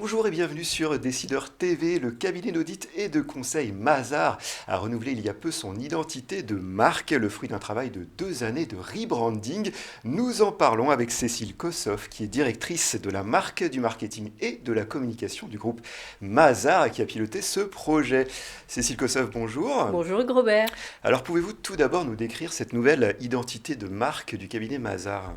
Bonjour et bienvenue sur Décideur TV. Le cabinet d'audit et de conseil Mazars a renouvelé il y a peu son identité de marque, le fruit d'un travail de 2 années de rebranding. Nous en parlons avec Cécile Kossoff, qui est directrice de la marque, du marketing et de la communication du groupe Mazars, qui a piloté ce projet. Cécile Kossoff, bonjour. Bonjour Hugues Robert. Alors pouvez-vous tout d'abord nous décrire cette nouvelle identité de marque du cabinet Mazars?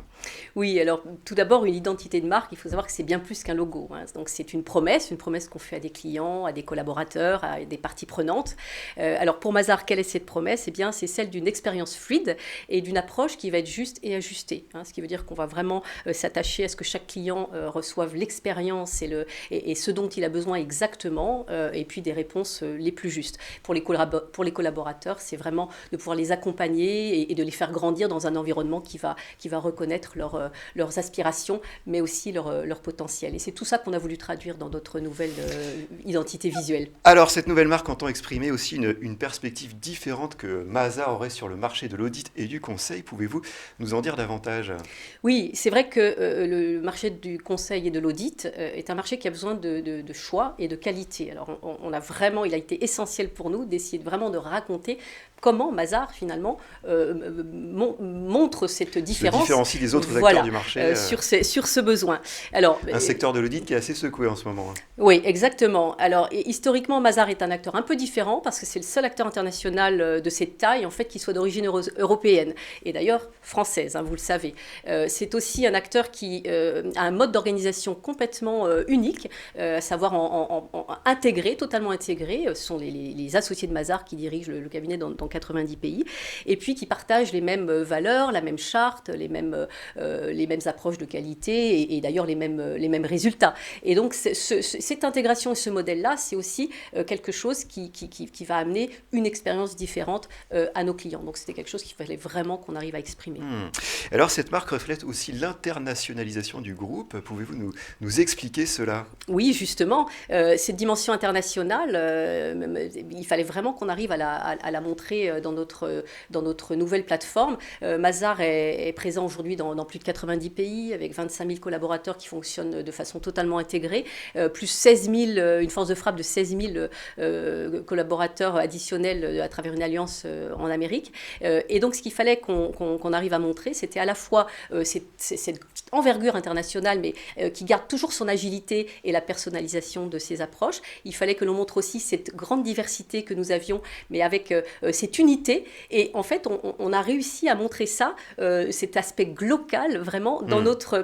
Oui, alors tout d'abord, une identité de marque, il faut savoir que c'est bien plus qu'un logo, hein. Donc c'est une promesse qu'on fait à des clients, à des collaborateurs, à des parties prenantes. Alors pour Mazars, quelle est cette promesse? Eh bien, c'est celle d'une expérience fluide et d'une approche qui va être juste et ajustée, hein. Ce qui veut dire qu'on va vraiment s'attacher à ce que chaque client reçoive l'expérience et ce dont il a besoin exactement, et puis des réponses les plus justes. Pour les collaborateurs, c'est vraiment de pouvoir les accompagner et de les faire grandir dans un environnement qui va reconnaître leurs aspirations, mais aussi leur potentiel. Et c'est tout ça qu'on a voulu traduire dans notre nouvelle identité visuelle. Alors, cette nouvelle marque entend exprimer aussi une perspective différente que Mazars aurait sur le marché de l'audit et du conseil. Pouvez-vous nous en dire davantage? Oui, c'est vrai que le marché du conseil et de l'audit est un marché qui a besoin de choix et de qualité. Alors, il a été essentiel pour nous d'essayer vraiment de raconter comment Mazars, finalement, montre cette différence. Se différencie des autres acteurs du marché. Sur ce besoin. Alors, un secteur de l'audit qui est assez secoué en ce moment. Oui, exactement. Alors, historiquement, Mazars est un acteur un peu différent parce que c'est le seul acteur international de cette taille, en fait, qui soit d'origine européenne et d'ailleurs française, hein, vous le savez. C'est aussi un acteur qui a un mode d'organisation complètement unique, à savoir intégré, totalement intégré. Ce sont les associés de Mazars qui dirigent le cabinet dans 90 pays et puis qui partagent les mêmes valeurs, la même charte, les mêmes approches de qualité et d'ailleurs les mêmes résultats. Et donc, cette intégration et ce modèle-là, c'est aussi quelque chose qui va amener une expérience différente à nos clients. Donc, c'était quelque chose qu'il fallait vraiment qu'on arrive à exprimer. Alors, cette marque reflète aussi l'internationalisation du groupe. Pouvez-vous nous expliquer cela? Oui, justement. Cette dimension internationale, il fallait vraiment qu'on arrive à la montrer dans notre nouvelle plateforme. Mazars est présent aujourd'hui dans plus de 90 pays, avec 25 000 collaborateurs qui fonctionnent de façon totalement intégrée, plus 16 000, une force de frappe de 16 000 collaborateurs additionnels à travers une alliance en Amérique. Et donc, ce qu'il fallait qu'on arrive à montrer, c'était à la fois cette envergure internationale, mais qui garde toujours son agilité et la personnalisation de ses approches. Il fallait que l'on montre aussi cette grande diversité que nous avions, mais avec cette unité. Et en fait, on a réussi à montrer ça, cet aspect glocal, vraiment,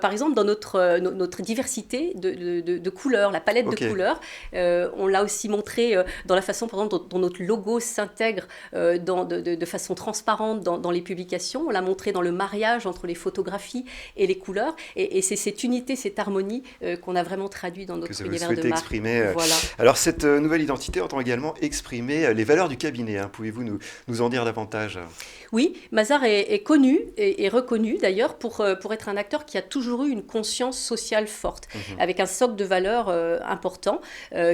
par exemple, dans notre diversité de couleurs, la palette de couleurs. On l'a aussi montré dans la façon, par exemple, dont notre logo s'intègre de façon transparente dans les publications. On l'a montré dans le mariage entre les photographies et les couleurs. Et c'est cette unité, cette harmonie qu'on a vraiment traduit dans notre univers de marque. Exprimer. Voilà. Alors, cette nouvelle identité entend également exprimer les valeurs du cabinet. Pouvez-vous nous en dire davantage? Oui, Mazars est connu et reconnu d'ailleurs pour être un acteur qui a toujours eu une conscience sociale forte, avec un socle de valeurs important,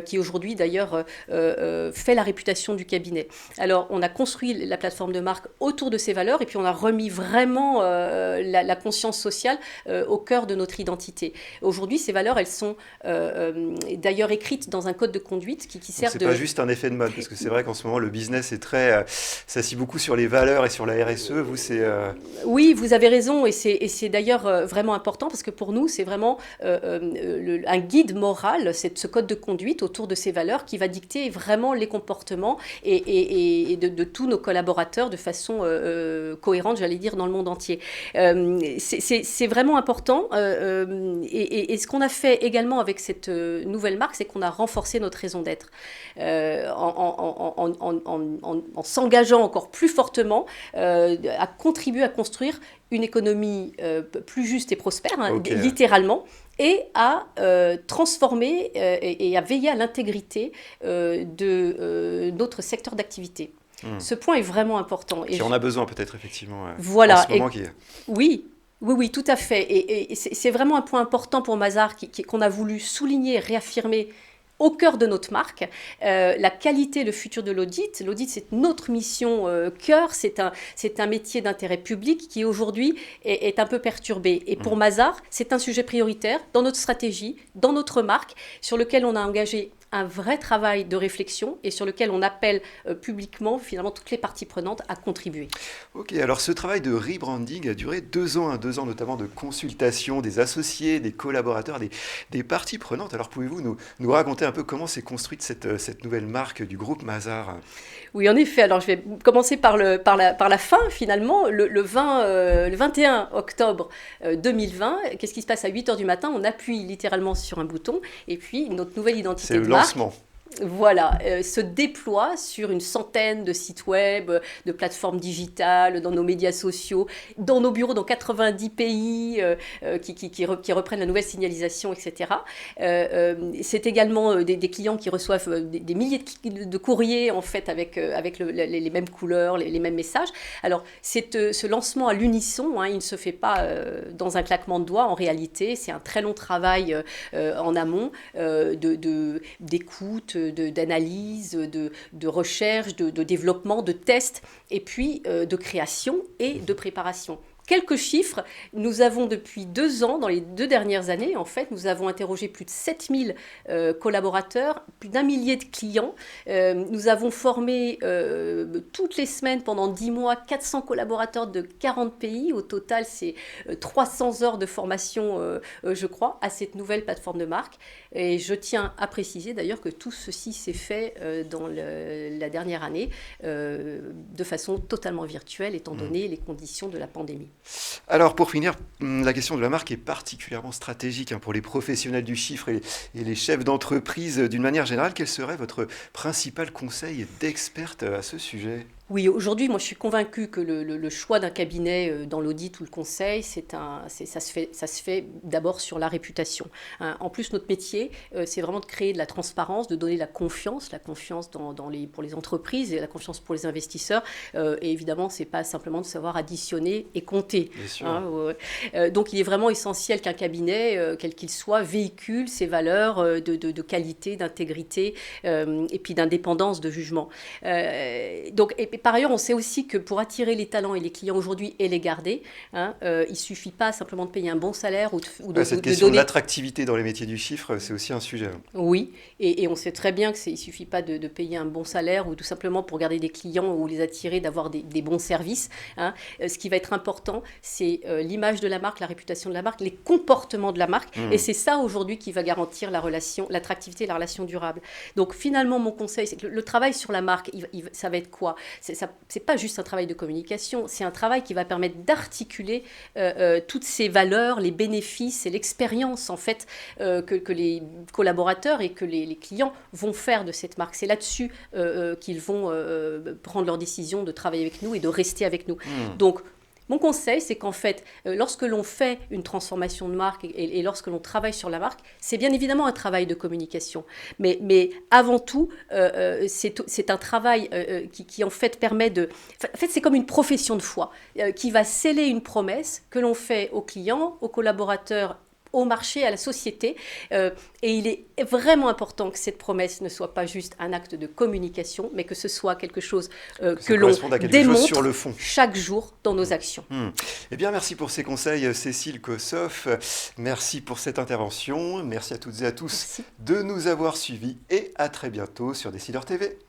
qui aujourd'hui d'ailleurs fait la réputation du cabinet. Alors, on a construit la plateforme de marque autour de ces valeurs et puis on a remis vraiment la conscience sociale au cœur de notre identité. Aujourd'hui, ces valeurs, elles sont d'ailleurs écrites dans un code de conduite qui sert de... C'est pas juste un effet de mode, parce que c'est vrai qu'en ce moment, le business est très... s'assit beaucoup sur les valeurs et sur la RSE. Vous, c'est... Oui, vous avez raison, et c'est d'ailleurs vraiment important, parce que pour nous, c'est vraiment un guide moral, ce code de conduite autour de ces valeurs qui va dicter vraiment les comportements et de tous nos collaborateurs de façon cohérente, j'allais dire, dans le monde entier. C'est vraiment important, et ce qu'on a fait également avec cette nouvelle marque, c'est qu'on a renforcé notre raison d'être en s'engageant encore plus fortement à contribuer à construire une économie plus juste et prospère, littéralement, et à transformer et à veiller à l'intégrité de notre secteur d'activité. Ce point est vraiment important. Qui en a besoin peut-être, effectivement, voilà. En ce moment. Oui, tout à fait. Et c'est vraiment un point important pour Mazars qu'on a voulu souligner, réaffirmer au cœur de notre marque. La qualité, le futur de l'audit. L'audit, c'est notre mission cœur. C'est un métier d'intérêt public qui aujourd'hui est un peu perturbé. Et pour Mazars, c'est un sujet prioritaire dans notre stratégie, dans notre marque, sur lequel on a engagé un vrai travail de réflexion et sur lequel on appelle publiquement finalement toutes les parties prenantes à contribuer. Ok, alors ce travail de rebranding a duré 2 ans, 2 ans notamment de consultation des associés, des collaborateurs, des parties prenantes. Alors pouvez-vous nous raconter un peu comment s'est construite cette nouvelle marque du groupe Mazars? Oui, en effet. Alors je vais commencer par la fin finalement. Le 21 octobre 2020, qu'est-ce qui se passe à 8h du matin? On appuie littéralement sur un bouton et puis notre nouvelle identité de marque. Lancement. Voilà, se déploie sur une centaine de sites web, de plateformes digitales, dans nos médias sociaux, dans nos bureaux dans 90 pays qui reprennent la nouvelle signalisation, etc. C'est également des clients qui reçoivent des milliers de courriers en fait avec les mêmes couleurs, les mêmes messages. Alors ce lancement à l'unisson, il ne se fait pas dans un claquement de doigts. En réalité, c'est un très long travail en amont d'écoute, d'analyse, de recherche, de développement, de tests, et puis de création et de préparation. Quelques chiffres, nous avons depuis 2 ans, dans les 2 dernières années, en fait, nous avons interrogé plus de 7000 collaborateurs, plus d'1 millier de clients. Nous avons formé toutes les semaines, pendant 10 mois, 400 collaborateurs de 40 pays. Au total, c'est 300 heures de formation, je crois, à cette nouvelle plateforme de marque. Et je tiens à préciser d'ailleurs que tout ceci s'est fait dans la dernière année de façon totalement virtuelle, étant donné les conditions de la pandémie. Alors pour finir, la question de la marque est particulièrement stratégique pour les professionnels du chiffre et les chefs d'entreprise d'une manière générale. Quel serait votre principal conseil d'experte à ce sujet ? Oui, aujourd'hui, moi, je suis convaincue que le choix d'un cabinet dans l'audit ou le conseil, ça se fait d'abord sur la réputation. En plus, notre métier, c'est vraiment de créer de la transparence, de donner la confiance pour les entreprises et la confiance pour les investisseurs. Et évidemment, c'est pas simplement de savoir additionner et compter. Bien sûr. Donc, il est vraiment essentiel qu'un cabinet, quel qu'il soit, véhicule ses valeurs de qualité, d'intégrité et puis d'indépendance de jugement. Et par ailleurs, on sait aussi que pour attirer les talents et les clients aujourd'hui et les garder, il ne suffit pas simplement de payer un bon salaire Cette question de l'attractivité dans les métiers du chiffre, c'est aussi un sujet. Oui, et on sait très bien qu'il ne suffit pas de payer un bon salaire ou tout simplement pour garder des clients ou les attirer, d'avoir des bons services. Ce qui va être important, c'est l'image de la marque, la réputation de la marque, les comportements de la marque. Et c'est ça aujourd'hui qui va garantir l'attractivité et la relation durable. Donc finalement, mon conseil, c'est que le travail sur la marque, ça va être quoi ? C'est pas juste un travail de communication, c'est un travail qui va permettre d'articuler toutes ces valeurs, les bénéfices et l'expérience en fait que les collaborateurs et que les clients vont faire de cette marque. C'est là-dessus qu'ils vont prendre leur décision de travailler avec nous et de rester avec nous. Donc, mon conseil, c'est qu'en fait, lorsque l'on fait une transformation de marque et lorsque l'on travaille sur la marque, c'est bien évidemment un travail de communication. Mais avant tout, c'est un travail qui en fait permet de... En fait, c'est comme une profession de foi qui va sceller une promesse que l'on fait aux clients, aux collaborateurs, au marché, à la société. Et il est vraiment important que cette promesse ne soit pas juste un acte de communication, mais que ce soit quelque chose que l'on démontre sur le fond chaque jour dans nos actions. Eh bien, merci pour ces conseils, Cécile Kossoff. Merci pour cette intervention. Merci à toutes et à tous de nous avoir suivis et à très bientôt sur Décideur TV.